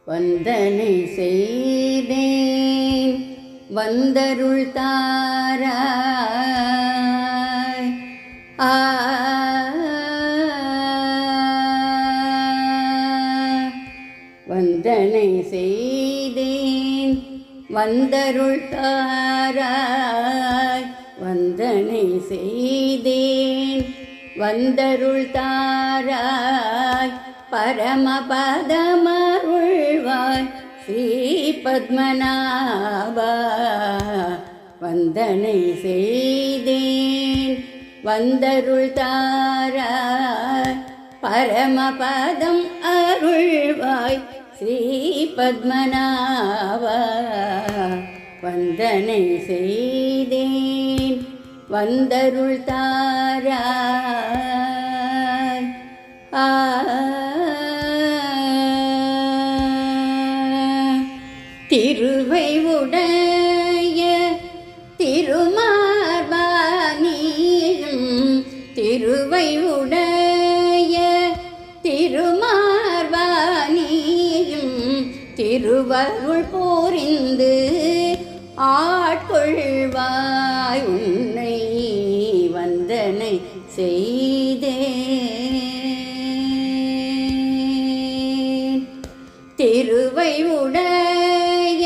வந்தனை செய்தேன் வந்தருள் தாராய். வந்தனை செய்தேன் வந்தருள் தாராய். வந்தனை செய்தேன் வந்தருள் தாராய். பரமபதமருள்வாய் ஸ்ரீ பத்மநாபா. வந்தனை செய்தேன் வந்தருள் தாராய். பரமபதம் அருள்வாய் ஸ்ரீ பத்மநாபா. வந்தனை செய்தேன் வந்தருள் தாராய். திருவை உடைய திருமார்பானியும் திருவை உடைய திருமார்பானியும் திருவருள் புரிந்து ஆட்கொள்வாய் உன்னை வந்தனை செய்தேன். திருவை உடைய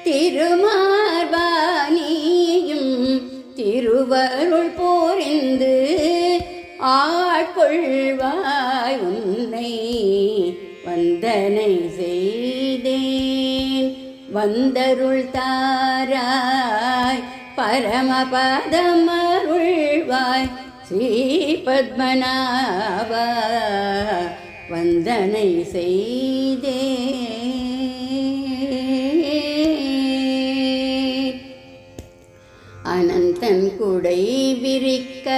திருமார்பானியும் திருவருள் புரிந்து ஆட்கொள்வாய் உன்னை வந்தனை செய்தேன் வந்தருள் தாராய். பரமபதமருள்வாய் ஸ்ரீ பத்மநாபா. வந்தனை செய்தேன். அனந்தன் குடை விரிக்க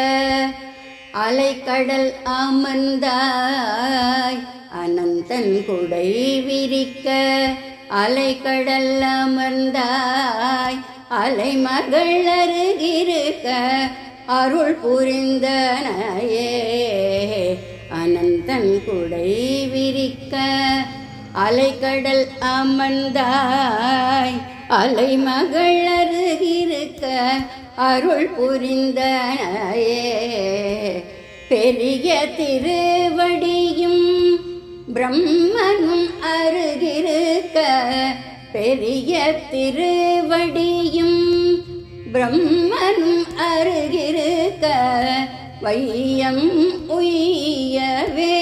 அலைக்கடல் அமர்ந்தாய். அனந்தன் குடை விரிக்க அலைக்கடல் அமர்ந்தாய். அலைமகள் அருகிருக்க அருள் புரிந்தனையே. அனந்தன் குடை விரிக்க அலைக்கடல் அமர்ந்தாய். அலைமகள் அருகிருக்க அருள் புரிந்தனையே. பெரிய திருவடியும் பிரம்மனும் அருகிருக்க பெரிய திருவடியும் பிரம்மனும் அருகிருக்க வையம் உய்யவே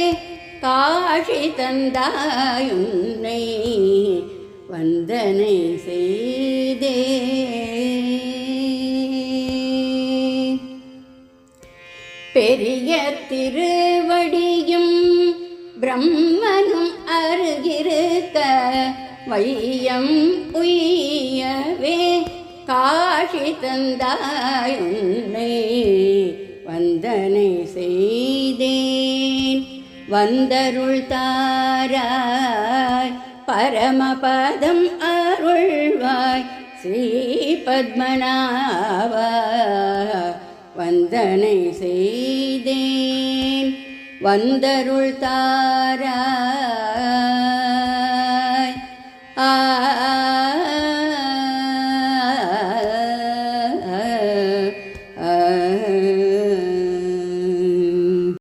காட்சி தந்தாயுன்னை வந்தனை செய்தேன். பெரிய திருவடியும் பிரம்மனும் அருகிருக்க வையம் உய்யவே காட்சி தந்தாயுன்னை வந்தனை செய்தேன் வந்தருள் தாராய். பரமபதம் அருள்வாய் ஸ்ரீ பத்மநாபா. வந்தனை செய்தேன் வந்தருள் தாராய்.